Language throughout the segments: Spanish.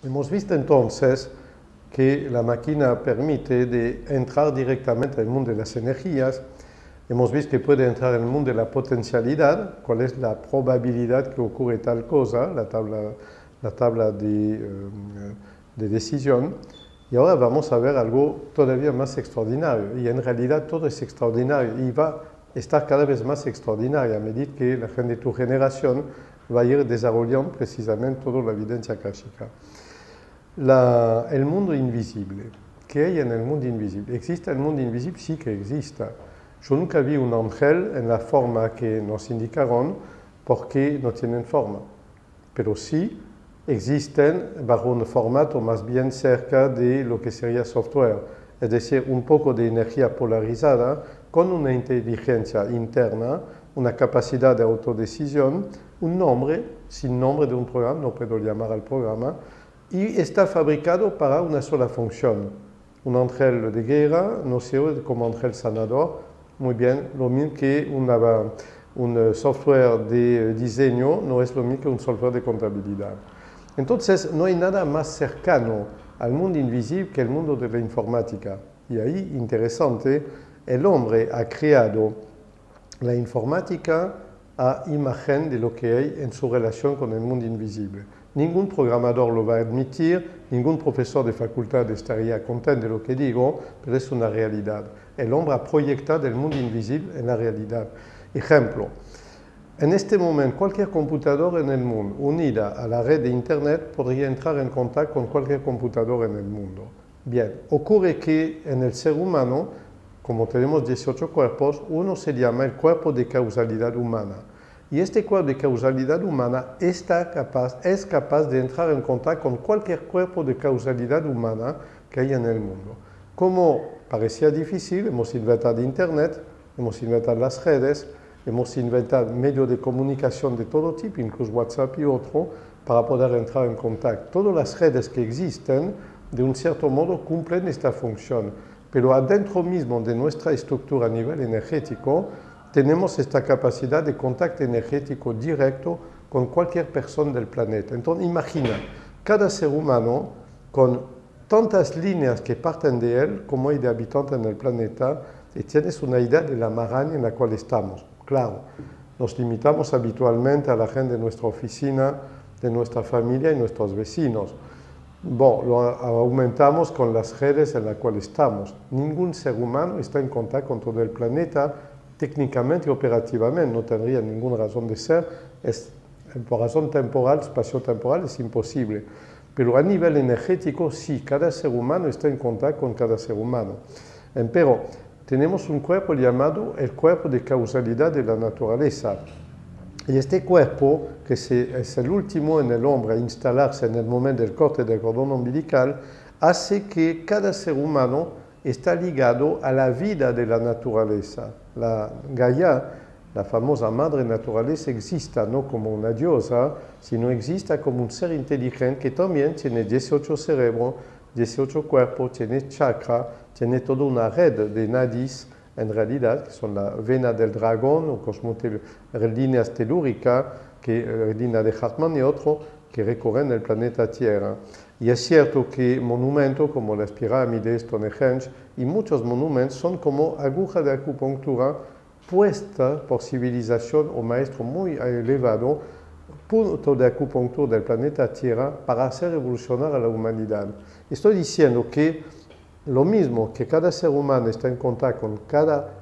Hemos visto entonces que la máquina permite de entrar directamente al mundo de las energías. Hemos visto que puede entrar en el mundo de la potencialidad, cuál es la probabilidad que ocurre tal cosa, la tabla de decisión. Y ahora vamos a ver algo todavía más extraordinario. Y en realidad todo es extraordinario y va a estar cada vez más extraordinario a medida que la gente de tu generación va a ir desarrollando precisamente toda la evidencia akáshica. El mundo invisible. ¿Qué hay en el mundo invisible? ¿Existe el mundo invisible? Sí que existe. Yo nunca vi un ángel en la forma que nos indicaron porque no tienen forma. Pero sí existen bajo un formato más bien cerca de lo que sería software. Es decir, un poco de energía polarizada con una inteligencia interna, una capacidad de autodecisión, un nombre, sin nombre de un programa, no puedo llamar al programa, y está fabricado para una sola función. Un ángel de guerra no se oye como ángel sanador, muy bien, lo mismo que un software de diseño no es lo mismo que un software de contabilidad. Entonces, no hay nada más cercano al mundo invisible que el mundo de la informática. Y ahí, interesante, el hombre ha creado la informática a imagen de lo que hay en su relación con el mundo invisible. Ningún programador lo va a admitir, ningún profesor de facultad estaría contento de lo que digo, pero es una realidad. El hombre ha proyectado el mundo invisible en la realidad. Ejemplo, en este momento cualquier computador en el mundo unida a la red de Internet podría entrar en contacto con cualquier computador en el mundo. Bien, ocurre que en el ser humano, como tenemos 18 cuerpos, uno se llama el cuerpo de causalidad humana. Y este cuerpo de causalidad humana es capaz de entrar en contacto con cualquier cuerpo de causalidad humana que hay en el mundo. Como parecía difícil, hemos inventado Internet, hemos inventado las redes, hemos inventado medios de comunicación de todo tipo, incluso WhatsApp y otro, para poder entrar en contacto. Todas las redes que existen, de un cierto modo, cumplen esta función. Pero adentro mismo de nuestra estructura a nivel energético, tenemos esta capacidad de contacto energético directo con cualquier persona del planeta. Entonces, imagina, cada ser humano, con tantas líneas que parten de él, como hay de habitantes en el planeta, y tienes una idea de la maraña en la cual estamos. Claro, nos limitamos habitualmente a la gente de nuestra oficina, de nuestra familia y nuestros vecinos. Bueno, lo aumentamos con las redes en las cuales estamos. Ningún ser humano está en contacto con todo el planeta, técnicamente y operativamente, no tendría ninguna razón de ser, por razón temporal, espacio-temporal, es imposible. Pero a nivel energético, sí, cada ser humano está en contacto con cada ser humano. Pero tenemos un cuerpo llamado el cuerpo de causalidad de la naturaleza. Y este cuerpo, que es el último en el hombre a instalarse en el momento del corte del cordón umbilical, hace que cada ser humano está ligado a la vida de la naturaleza. La Gaia, la famosa madre naturaleza, existe no como una diosa, sino existe como un ser inteligente que también tiene 18 cerebros, 18 cuerpos, tiene chakra, tiene toda una red de nadis, en realidad, que son la vena del dragón, o líneas telúricas, línea de Hartmann y otro, que recorren el planeta Tierra. Y es cierto que monumentos como las pirámides, Stonehenge y muchos monumentos son como agujas de acupuntura puestas por civilización o maestro muy elevado, punto de acupuntura del planeta Tierra para hacer evolucionar a la humanidad. Estoy diciendo que lo mismo que cada ser humano está en contacto con cada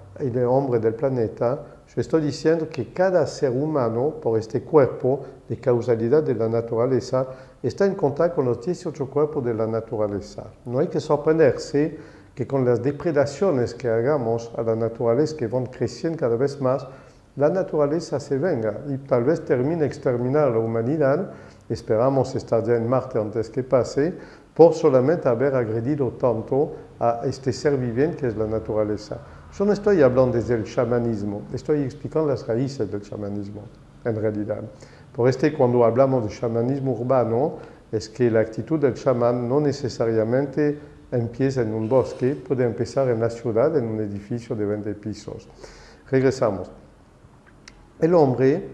hombre del planeta, yo estoy diciendo que cada ser humano, por este cuerpo de causalidad de la naturaleza, está en contacto con los 18 cuerpos de la naturaleza. No hay que sorprenderse que con las depredaciones que hagamos a la naturaleza, que van creciendo cada vez más, la naturaleza se venga y tal vez termine exterminar a la humanidad. Esperamos estar ya en Marte antes que pase, por solamente haber agredido tanto a este ser viviente que es la naturaleza. Yo no estoy hablando desde el chamanismo, estoy explicando las raíces del chamanismo, en realidad. Por cuando hablamos de chamanismo urbano, es que la actitud del chamán no necesariamente empieza en un bosque, puede empezar en la ciudad, en un edificio de 20 pisos. Regresamos. El hombre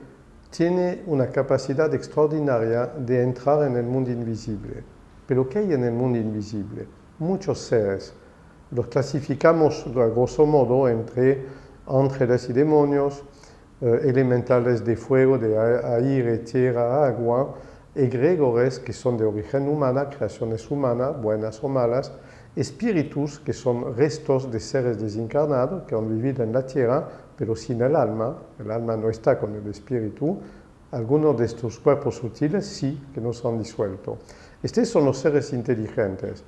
tiene una capacidad extraordinaria de entrar en el mundo invisible. Pero ¿qué hay en el mundo invisible? Muchos seres. Los clasificamos a grosso modo entre ángeles y demonios, elementales de fuego, de aire, tierra, agua, egregores que son de origen humana, creaciones humanas, buenas o malas, espíritus que son restos de seres desencarnados que han vivido en la tierra, pero sin el alma no está con el espíritu. Algunos de estos cuerpos sutiles sí que no se han disuelto. Estos son los seres inteligentes.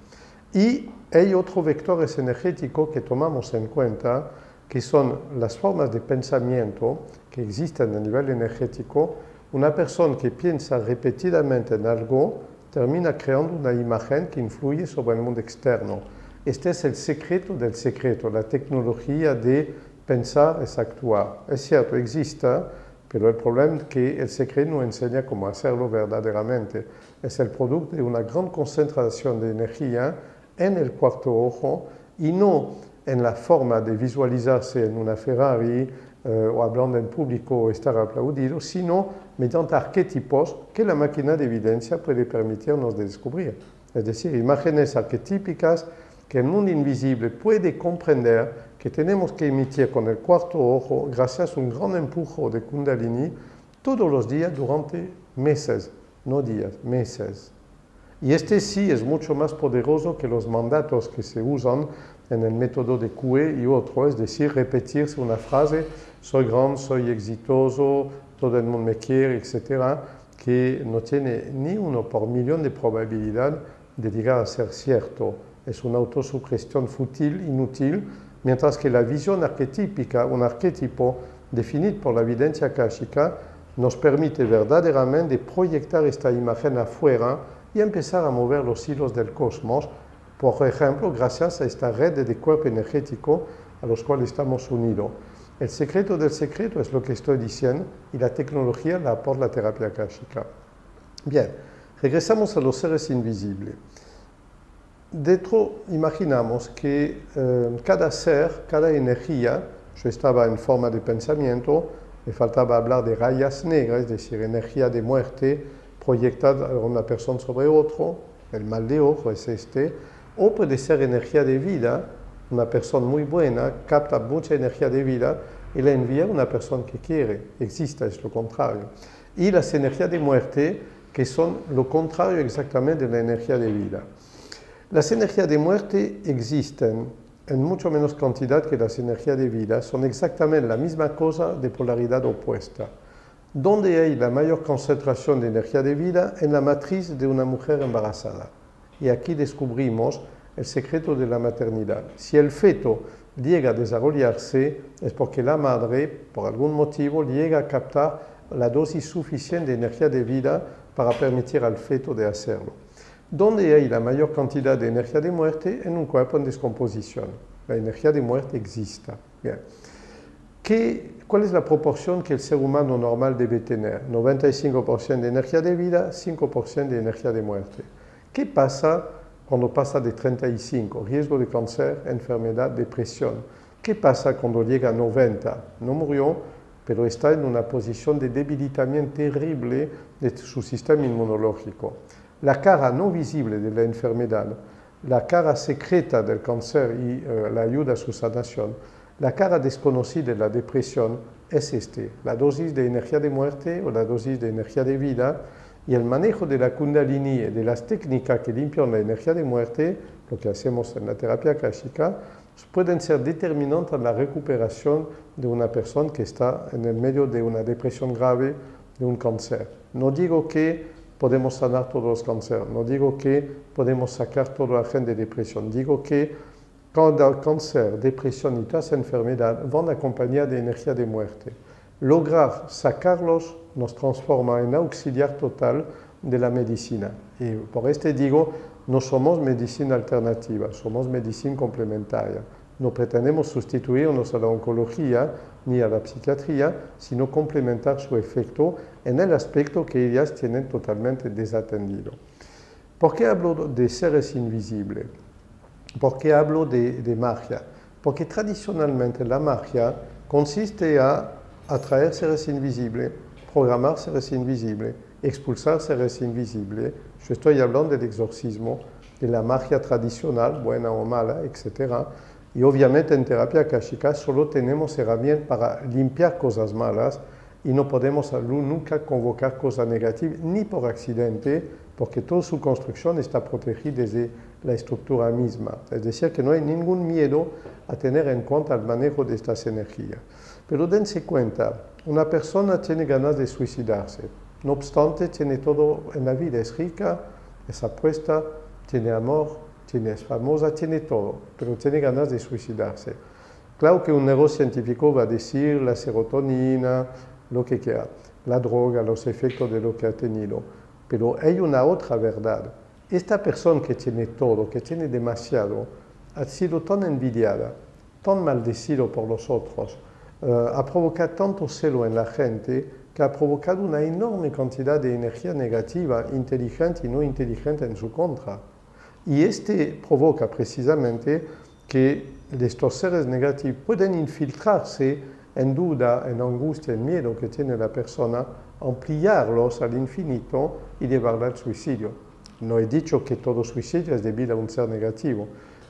Y hay otros vectores energéticos que tomamos en cuenta, que son las formas de pensamiento que existen a nivel energético. Una persona que piensa repetidamente en algo termina creando una imagen que influye sobre el mundo externo. Este es el secreto del secreto, la tecnología de pensar es actuar. Es cierto, existe, pero el problema es que el secreto no enseña cómo hacerlo verdaderamente. Es el producto de una gran concentración de energía en el cuarto ojo y no en la forma de visualizarse en una Ferrari o hablando en público o estar aplaudido, sino mediante arquetipos que la máquina de evidencia puede permitirnos de descubrir. Es decir, imágenes arquetípicas que el mundo invisible puede comprender que tenemos que emitir con el cuarto ojo gracias a un gran empuje de Kundalini todos los días durante meses, no días, meses. Y este sí es mucho más poderoso que los mandatos que se usan en el método de Coué y otro, es decir, repetirse una frase, soy grande, soy exitoso, todo el mundo me quiere, etc., que no tiene ni 1 por millón de probabilidad de llegar a ser cierto. Es una autosugestión fútil, inútil, mientras que la visión arquetípica, un arquetipo definido por la evidencia akáshica, nos permite verdaderamente proyectar esta imagen afuera y empezar a mover los hilos del cosmos, por ejemplo, gracias a esta red de cuerpo energético a los cuales estamos unidos. El secreto del secreto es lo que estoy diciendo y la tecnología la aporta la terapia akáshica. Bien, regresamos a los seres invisibles. Dentro, imaginamos que cada ser, cada energía, yo estaba en forma de pensamiento, me faltaba hablar de rayas negras, es decir, energía de muerte proyectada a una persona sobre otro, el mal de ojo es este, o puede ser energía de vida, una persona muy buena capta mucha energía de vida y la envía a una persona que quiere, existe, es lo contrario. Y las energías de muerte, que son lo contrario exactamente de la energía de vida. Las energías de muerte existen en mucho menos cantidad que las energías de vida, son exactamente la misma cosa de polaridad opuesta. ¿Dónde hay la mayor concentración de energía de vida? En la matriz de una mujer embarazada. Y aquí descubrimos el secreto de la maternidad. Si el feto llega a desarrollarse, es porque la madre, por algún motivo, llega a captar la dosis suficiente de energía de vida para permitir al feto de hacerlo. ¿Dónde hay la mayor cantidad de energía de muerte? En un cuerpo en descomposición. La energía de muerte existe. Bien. ¿Cuál es la proporción que el ser humano normal debe tener? 95% de energía de vida, 5% de energía de muerte. ¿Qué pasa cuando pasa de 35? Riesgo de cáncer, enfermedad, depresión. ¿Qué pasa cuando llega a 90? No murió, pero está en una posición de debilitamiento terrible de su sistema inmunológico. La cara no visible de la enfermedad, la cara secreta del cáncer y la ayuda a su sanación, la cara desconocida de la depresión es la dosis de energía de muerte o la dosis de energía de vida, y el manejo de la Kundalini y de las técnicas que limpian la energía de muerte, lo que hacemos en la terapia akáshica, pueden ser determinantes en la recuperación de una persona que está en el medio de una depresión grave, de un cáncer. No digo que podemos sanar todos los cánceres, no digo que podemos sacar toda la gente de depresión, digo que cada cáncer, depresión y todas las enfermedades van acompañadas de energía de muerte. Lograr sacarlos nos transforma en auxiliar total de la medicina. Y por esto digo, no somos medicina alternativa, somos medicina complementaria. No pretendemos sustituirnos a la oncología ni a la psiquiatría, sino complementar su efecto en el aspecto que ellas tienen totalmente desatendido. ¿Por qué hablo de seres invisibles? ¿Por qué hablo de magia? Porque tradicionalmente la magia consiste a atraer seres invisibles, programar seres invisibles, expulsar seres invisibles, Yo estoy hablando del exorcismo, de la magia tradicional, buena o mala, etc. Y obviamente en terapia akáshica solo tenemos herramientas para limpiar cosas malas y no podemos nunca convocar cosas negativas, ni por accidente, porque toda su construcción está protegida desde la estructura misma. Es decir, que no hay ningún miedo a tener en cuenta el manejo de estas energías. Pero dense cuenta, una persona tiene ganas de suicidarse. No obstante, tiene todo en la vida, es rica, es apuesta, tiene amor, es famosa, tiene todo, pero tiene ganas de suicidarse. Claro que un neurocientífico va a decir la serotonina, lo que quiera, la droga, los efectos de lo que ha tenido, pero hay una otra verdad. Esta persona que tiene todo, que tiene demasiado, ha sido tan envidiada, tan maldecido por los otros, ha provocado tanto celo en la gente, que ha provocado una enorme cantidad de energía negativa, inteligente y no inteligente en su contra. Y provoca precisamente que estos seres negativos pueden infiltrarse en duda, en angustia, en miedo que tiene la persona, ampliarlos al infinito y llevarla al suicidio. No he dicho que todo suicidio es debido a un ser negativo.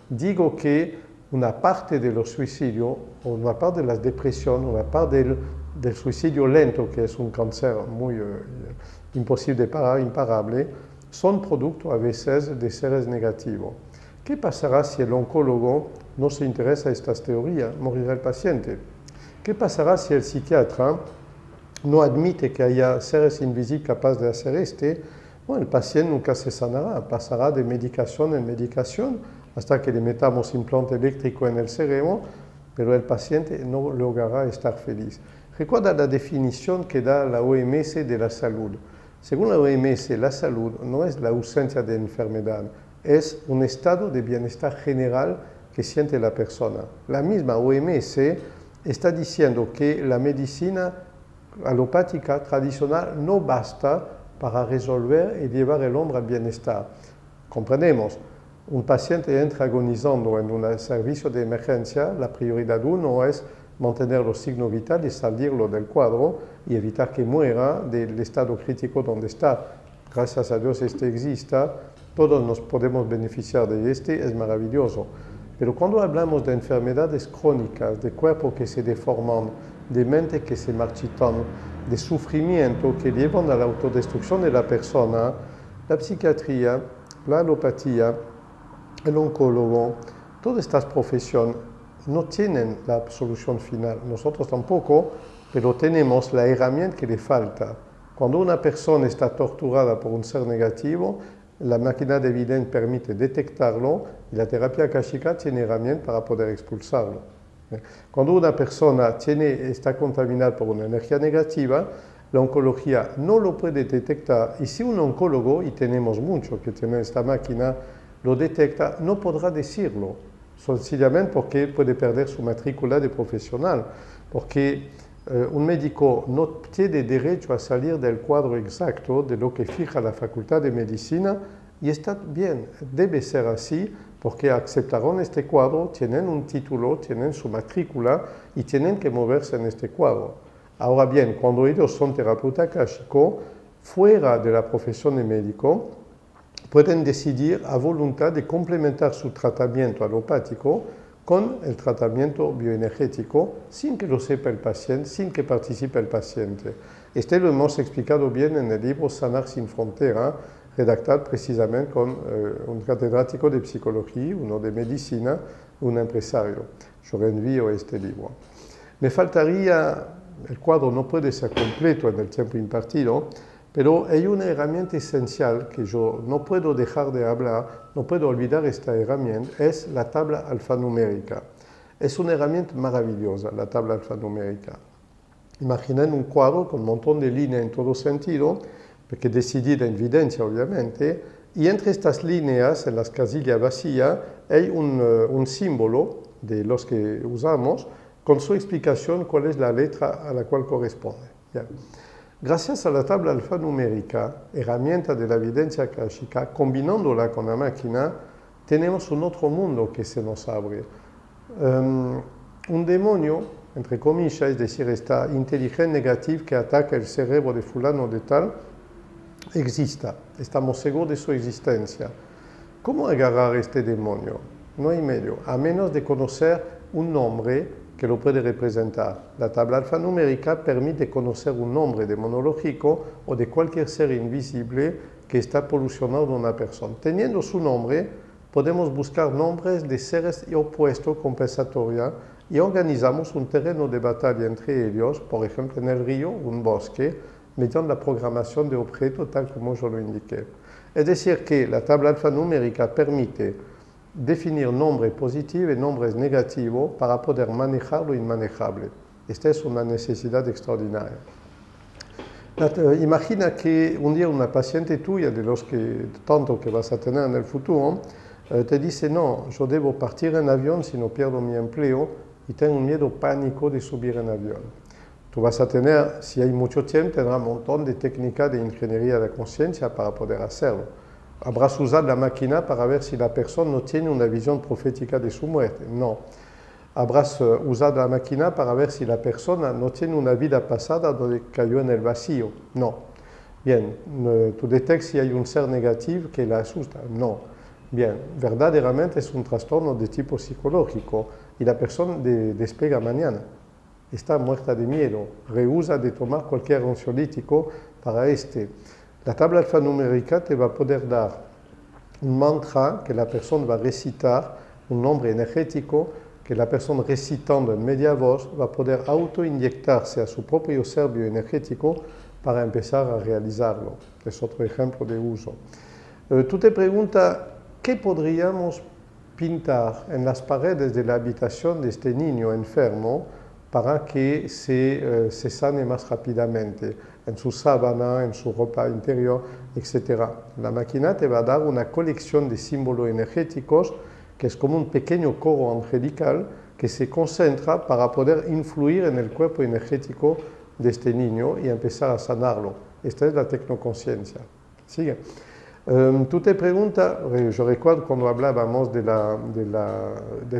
Digo que una parte de los suicidios, o una parte de la depresión, una parte del suicidio lento, que es un cáncer muy imposible de parar, imparable, son producto a veces de seres negativos. ¿Qué pasará si el oncólogo no se interesa en estas teorías? Morirá el paciente. ¿Qué pasará si el psiquiatra no admite que haya seres invisibles capaces de hacer Bueno, el paciente nunca se sanará, pasará de medicación en medicación hasta que le metamos implante eléctrico en el cerebro, pero el paciente no logrará estar feliz. Recuerda la definición que da la OMS de la salud. Según la OMS, la salud no es la ausencia de enfermedad, es un estado de bienestar general que siente la persona. La misma OMS está diciendo que la medicina alopática tradicional no basta para resolver y llevar el hombre al bienestar. Comprendemos, un paciente entra agonizando en un servicio de emergencia, la prioridad 1 es mantener los signos vitales, salirlo del cuadro y evitar que muera del estado crítico donde está. Gracias a Dios exista, todos nos podemos beneficiar de es maravilloso. Pero cuando hablamos de enfermedades crónicas, de cuerpos que se deforman, de mente que se marchitan, de sufrimiento que llevan a la autodestrucción de la persona, la psiquiatría, la alopatía, el oncólogo, todas estas profesiones no tienen la solución final. Nosotros tampoco, pero tenemos la herramienta que le falta. Cuando una persona está torturada por un ser negativo, la máquina de evidencia permite detectarlo y la terapia akáshica tiene herramientas para poder expulsarlo. Cuando una persona está contaminada por una energía negativa, la oncología no lo puede detectar y si un oncólogo, y tenemos mucho que tiene esta máquina, lo detecta, no podrá decirlo, sencillamente porque puede perder su matrícula de profesional, porque un médico no tiene derecho a salir del cuadro exacto de lo que fija la Facultad de Medicina y está bien, debe ser así porque aceptaron este cuadro, tienen un título, tienen su matrícula y tienen que moverse en este cuadro. Ahora bien, cuando ellos son terapeuta akáshico, fuera de la profesión de médico, pueden decidir a voluntad de complementar su tratamiento alopático con el tratamiento bioenergético sin que lo sepa el paciente, sin que participe el paciente. Lo hemos explicado bien en el libro Sanar sin Frontera, redactado precisamente con un catedrático de psicología, uno de medicina, un empresario. Yo reenvío este libro. Me faltaría, el cuadro no puede ser completo en el tiempo impartido, pero hay una herramienta esencial que yo no puedo dejar de hablar, no puedo olvidar esta herramienta, es la tabla alfanumérica. Es una herramienta maravillosa, la tabla alfanumérica. Imaginen un cuadro con un montón de líneas en todo sentido, que decidida en evidencia obviamente, y entre estas líneas, en las casillas vacías, hay un símbolo de los que usamos, con su explicación cuál es la letra a la cual corresponde. Bien. Gracias a la tabla alfanumérica, herramienta de la evidencia akáshica, combinándola con la máquina, tenemos un otro mundo que se nos abre. Un demonio, entre comillas, es decir, esta inteligencia negativa que ataca el cerebro de fulano de tal, exista, estamos seguros de su existencia. ¿Cómo agarrar este demonio? No hay medio, a menos de conocer un nombre que lo puede representar. La tabla alfanumérica permite conocer un nombre demonológico o de cualquier ser invisible que está polucionando a una persona. Teniendo su nombre, podemos buscar nombres de seres opuestos compensatorios y organizamos un terreno de batalla entre ellos, por ejemplo en el río, un bosque, mediante la programación de objetos tal como yo lo indiqué. Es decir, que la tabla alfanumérica permite definir nombres positivos y nombres negativos para poder manejar lo inmanejable. Esta es una necesidad extraordinaria. Imagina que un día una paciente tuya, de los que tanto que vas a tener en el futuro, te dice, no, yo debo partir en avión si no pierdo mi empleo y tengo un miedo pánico de subir en avión. Tú vas a tener, si hay mucho tiempo, tendrás un montón de técnicas de ingeniería de la conciencia para poder hacerlo. Habrás usado la máquina para ver si la persona no tiene una visión profética de su muerte. No. Habrás usado la máquina para ver si la persona no tiene una vida pasada donde cayó en el vacío. No. Bien, tú detectas si hay un ser negativo que la asusta. No. Bien, verdaderamente es un trastorno de tipo psicológico y la persona despega mañana. Está muerta de miedo, rehúsa de tomar cualquier ansiolítico para este. La tabla alfanumérica te va a poder dar un mantra que la persona va a recitar, un nombre energético que la persona recitando en media voz va a poder autoinyectarse a su propio cerebro energético para empezar a realizarlo. Es otro ejemplo de uso. Tú te preguntas, ¿qué podríamos pintar en las paredes de la habitación de este niño enfermo para que se sane más rápidamente, en su sábana, en su ropa interior, etc. La máquina te va a dar una colección de símbolos energéticos que es como un pequeño coro angelical que se concentra para poder influir en el cuerpo energético de este niño y empezar a sanarlo. Esta es la tecnoconciencia. Sigue. Tú te preguntas, yo recuerdo cuando hablábamos del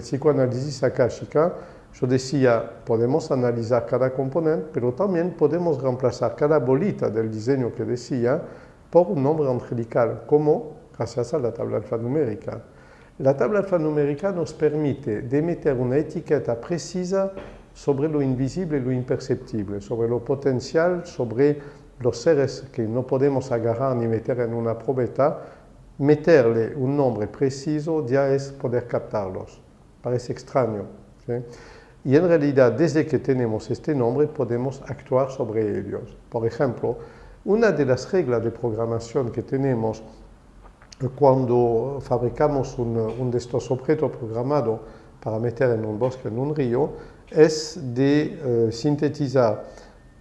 psicoanálisis akáshica, yo decía, podemos analizar cada componente, pero también podemos reemplazar cada bolita del diseño que decía por un nombre angelical, como gracias a la tabla alfanumérica. La tabla alfanumérica nos permite de meter una etiqueta precisa sobre lo invisible y lo imperceptible, sobre lo potencial, sobre los seres que no podemos agarrar ni meter en una probeta. Meterle un nombre preciso ya es poder captarlos. Parece extraño, ¿sí? Y en realidad, desde que tenemos este nombre, podemos actuar sobre ellos. Por ejemplo, una de las reglas de programación que tenemos cuando fabricamos un de estos objetos programados para meter en un bosque, en un río, es de sintetizar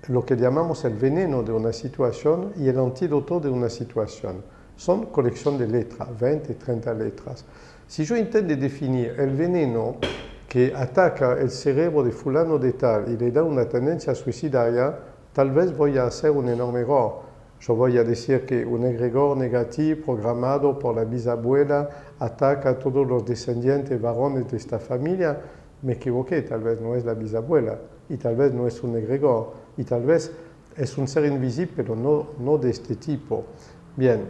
lo que llamamos el veneno de una situación y el antídoto de una situación. Son colección de letras, 20, 30 letras. Si yo intento definir el veneno que ataca el cerebro de fulano de tal y le da una tendencia suicidaria, tal vez voy a hacer un enorme error. Yo voy a decir que un egregor negativo programado por la bisabuela ataca a todos los descendientes varones de esta familia. Me equivoqué, tal vez no es la bisabuela y tal vez no es un egregor y tal vez es un ser invisible, pero no de este tipo. Bien,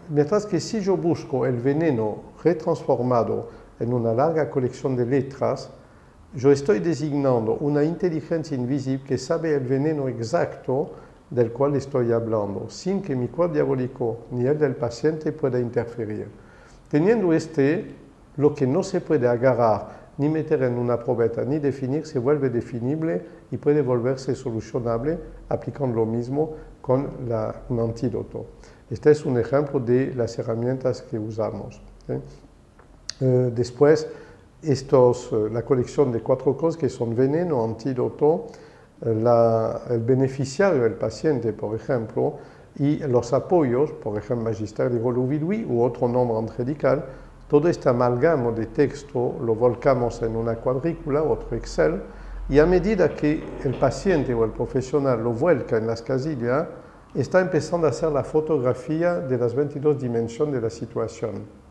mientras que si yo busco el veneno retransformado en una larga colección de letras, yo estoy designando una inteligencia invisible que sabe el veneno exacto del cual estoy hablando, sin que mi cuerpo diabólico ni el del paciente pueda interferir. Teniendo lo que no se puede agarrar, ni meter en una probeta, ni definir, se vuelve definible y puede volverse solucionable aplicando lo mismo con un antídoto. Este es un ejemplo de las herramientas que usamos, ¿sí? Después, la colección de 4 cosas que son veneno, antídoto, el beneficiario, el paciente, por ejemplo, y los apoyos, por ejemplo, Magister de Golovidui u otro nombre angelical. Todo este amalgama de texto lo volcamos en una cuadrícula, otro Excel, y a medida que el paciente o el profesional lo vuelca en las casillas, está empezando a hacer la fotografía de las 22 dimensiones de la situación.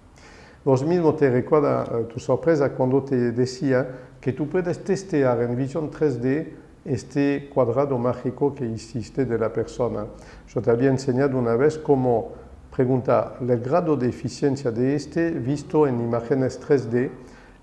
Vos mismo te recuerda tu sorpresa cuando te decía que tú puedes testear en visión 3D este cuadrado mágico que existe de la persona. Yo te había enseñado una vez cómo preguntar el grado de eficiencia de este visto en imágenes 3D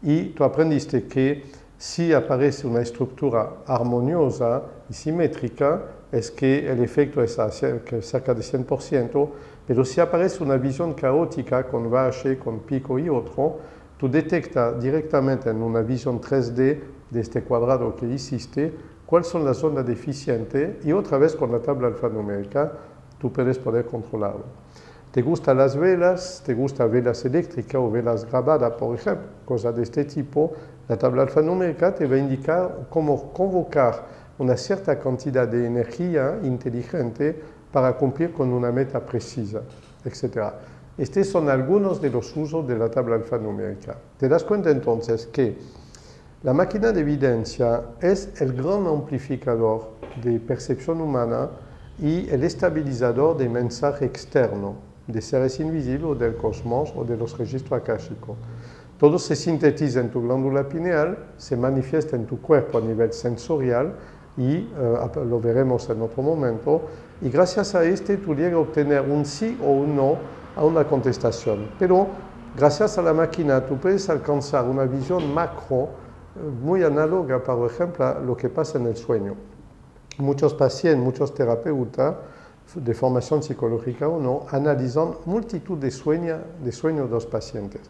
y tú aprendiste que si aparece una estructura armoniosa y simétrica, es que el efecto es cerca de 100%, pero si aparece una visión caótica con valle, con pico y otro, tú detectas directamente en una visión 3D de este cuadrado que hiciste cuáles son las zonas deficientes y otra vez con la tabla alfanumérica tú puedes poder controlarlo. ¿Te gustan las velas? ¿Te gustan velas eléctricas o velas grabadas, por ejemplo? Cosas de este tipo. La tabla alfanumérica te va a indicar cómo convocar una cierta cantidad de energía inteligente para cumplir con una meta precisa, etc. Estos son algunos de los usos de la tabla alfanumérica. Te das cuenta entonces que la máquina de evidencia es el gran amplificador de percepción humana y el estabilizador de mensaje externo de seres invisibles o del cosmos o de los registros akáshicos. Todo se sintetiza en tu glándula pineal, se manifiesta en tu cuerpo a nivel sensorial y lo veremos en otro momento. Y gracias a este tú llegas a obtener un sí o un no a una contestación. Pero gracias a la máquina tú puedes alcanzar una visión macro muy análoga, por ejemplo, a lo que pasa en el sueño. Muchos pacientes, muchos terapeutas de formación psicológica o no, analizan multitud de sueños de los pacientes.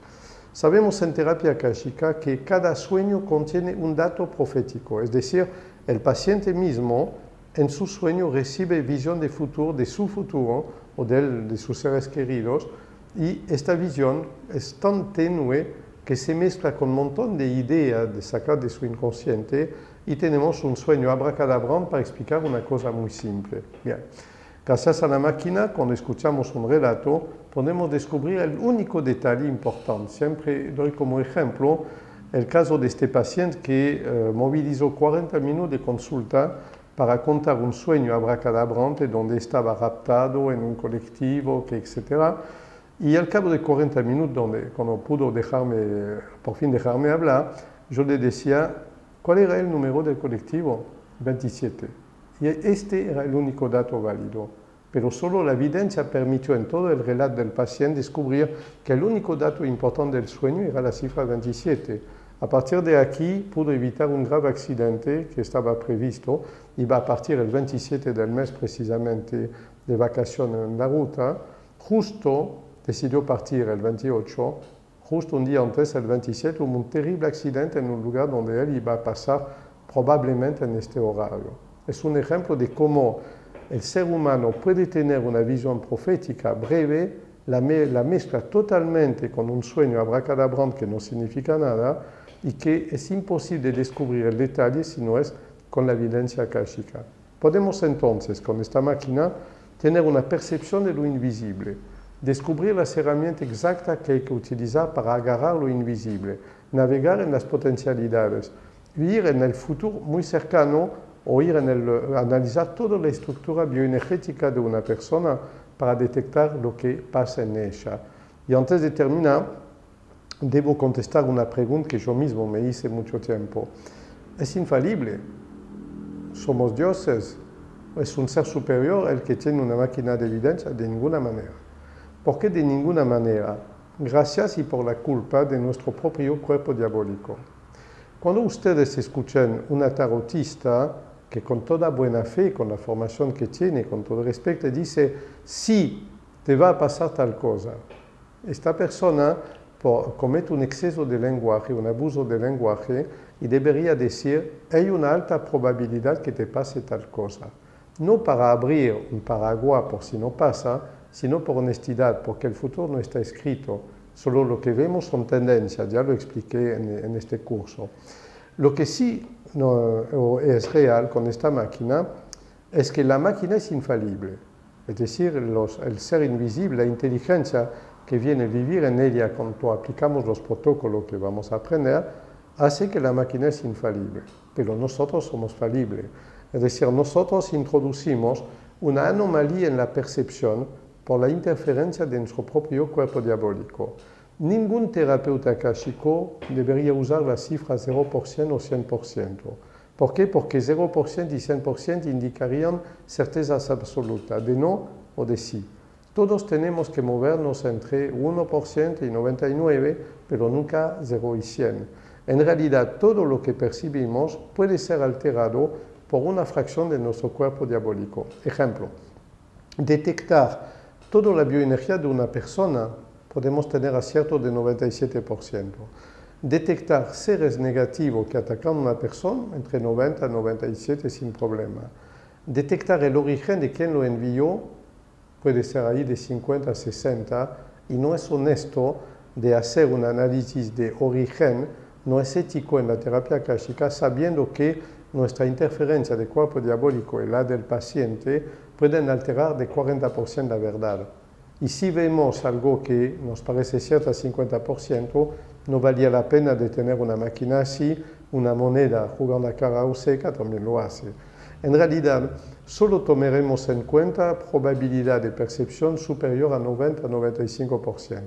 Sabemos en terapia akáshica que cada sueño contiene un dato profético, es decir, el paciente mismo en su sueño recibe visión de futuro, de su futuro o de sus seres queridos, y esta visión es tan tenue que se mezcla con un montón de ideas de sacar de su inconsciente y tenemos un sueño abracadabrán para explicar una cosa muy simple. Bien. Gracias a la máquina, cuando escuchamos un relato, podemos descubrir el único detalle importante. Siempre doy como ejemplo el caso de este paciente que movilizó 40 minutos de consulta para contar un sueño abracadabrante donde estaba raptado en un colectivo, etc. Y al cabo de 40 minutos, cuando pudo por fin dejarme hablar, yo le decía, ¿cuál era el número del colectivo? 27. Y este era el único dato válido. Pero solo la evidencia permitió en todo el relato del paciente descubrir que el único dato importante del sueño era la cifra 27. A partir de aquí pudo evitar un grave accidente que estaba previsto. Iba a partir el 27 del mes precisamente de vacaciones en la ruta. Justo decidió partir el 28. Justo un día antes, el 27, hubo un terrible accidente en un lugar donde él iba a pasar probablemente en este horario. Es un ejemplo de cómo el ser humano puede tener una visión profética breve, la mezcla totalmente con un sueño abracadabrán que no significa nada y que es imposible descubrir el detalle si no es con la evidencia akáshica. Podemos entonces, con esta máquina, tener una percepción de lo invisible, descubrir las herramientas exactas que hay que utilizar para agarrar lo invisible, navegar en las potencialidades, ir en el futuro muy cercano o analizar toda la estructura bioenergética de una persona para detectar lo que pasa en ella. Y antes de terminar, debo contestar una pregunta que yo mismo me hice mucho tiempo. ¿Es infalible? ¿Somos dioses? ¿Es un ser superior el que tiene una máquina de evidencia? De ninguna manera. ¿Por qué de ninguna manera? Gracias y por la culpa de nuestro propio cuerpo diabólico. Cuando ustedes escuchan una tarotista que con toda buena fe, con la formación que tiene, con todo respeto, dice, sí, te va a pasar tal cosa. Esta persona comete un exceso de lenguaje, un abuso de lenguaje, y debería decir, hay una alta probabilidad que te pase tal cosa. No para abrir un paraguas por si no pasa, sino por honestidad, porque el futuro no está escrito. Solo lo que vemos son tendencias, ya lo expliqué en este curso. Lo que sí no es real con esta máquina es que la máquina es infalible. Es decir, el ser invisible, la inteligencia que viene a vivir en ella cuando aplicamos los protocolos que vamos a aprender, hace que la máquina es infalible. Pero nosotros somos falibles. Es decir, nosotros introducimos una anomalía en la percepción por la interferencia de nuestro propio cuerpo diabólico. Ningún terapeuta akáshico debería usar la cifra 0% o 100%. ¿Por qué? Porque 0% y 100% indicarían certezas absolutas de no o de sí. Todos tenemos que movernos entre 1% y 99%, pero nunca 0 y 100. En realidad, todo lo que percibimos puede ser alterado por una fracción de nuestro cuerpo diabólico. Ejemplo, detectar toda la bioenergía de una persona podemos tener acierto de 97%. Detectar seres negativos que atacan a una persona entre 90 y 97 sin problema. Detectar el origen de quien lo envió puede ser ahí de 50 a 60 y no es honesto de hacer un análisis de origen, no es ético en la terapia akáshica sabiendo que nuestra interferencia de cuerpo diabólico y la del paciente pueden alterar de 40% la verdad. Y si vemos algo que nos parece cierto al 50%, no valía la pena de tener una máquina así, una moneda jugando a cara o seca también lo hace. En realidad, solo tomaremos en cuenta probabilidad de percepción superior a 90-95%.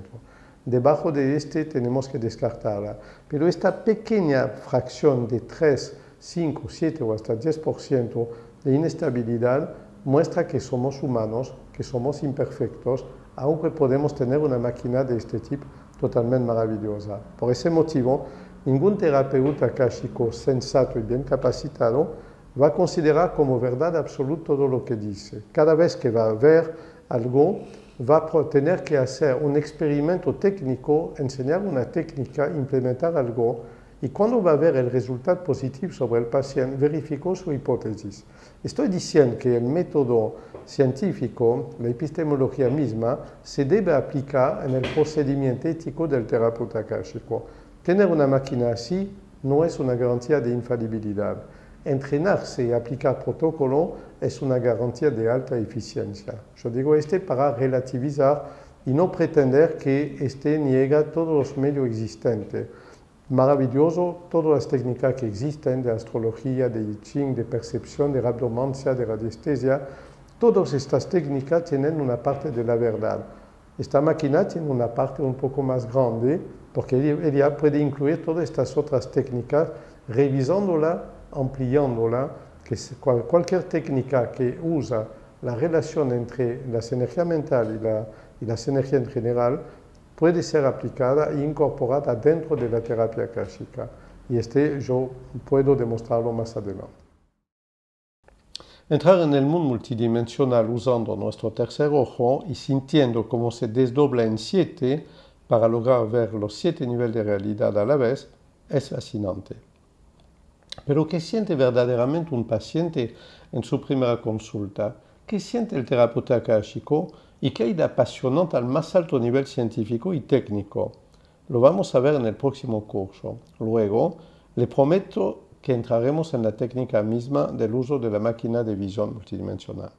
Debajo de este tenemos que descartarla. Pero esta pequeña fracción de 3, 5, 7 o hasta 10% de inestabilidad muestra que somos humanos, que somos imperfectos, aunque podemos tener una máquina de este tipo totalmente maravillosa. Por ese motivo, ningún terapeuta akáshico sensato y bien capacitado va a considerar como verdad absoluta todo lo que dice. Cada vez que va a ver algo, va a tener que hacer un experimento técnico, enseñar una técnica, implementar algo, y cuando va a ver el resultado positivo sobre el paciente, verificó su hipótesis. Estoy diciendo que el método científico, la epistemología misma, se debe aplicar en el procedimiento ético del terapeuta akáshico. Tener una máquina así no es una garantía de infalibilidad. Entrenarse y aplicar protocolo es una garantía de alta eficiencia. Yo digo para relativizar y no pretender que niega todos los medios existentes. Maravilloso, todas las técnicas que existen de astrología, de I Ching, de percepción, de rabdomancia, de radiestesia, todas estas técnicas tienen una parte de la verdad. Esta máquina tiene una parte un poco más grande porque ella puede incluir todas estas otras técnicas, revisándola, ampliándola, que cualquier técnica que usa la relación entre las energías mentales y las energías en general puede ser aplicada e incorporada dentro de la terapia akáshica. Y yo puedo demostrarlo más adelante. Entrar en el mundo multidimensional usando nuestro tercer ojo y sintiendo cómo se desdobla en 7 para lograr ver los 7 niveles de realidad a la vez es fascinante. Pero ¿qué siente verdaderamente un paciente en su primera consulta? ¿Qué siente el terapeuta akáshico? ¿Y qué hay de apasionante al más alto nivel científico y técnico? Lo vamos a ver en el próximo curso. Luego, le prometo que entraremos en la técnica misma del uso de la máquina de visión multidimensional.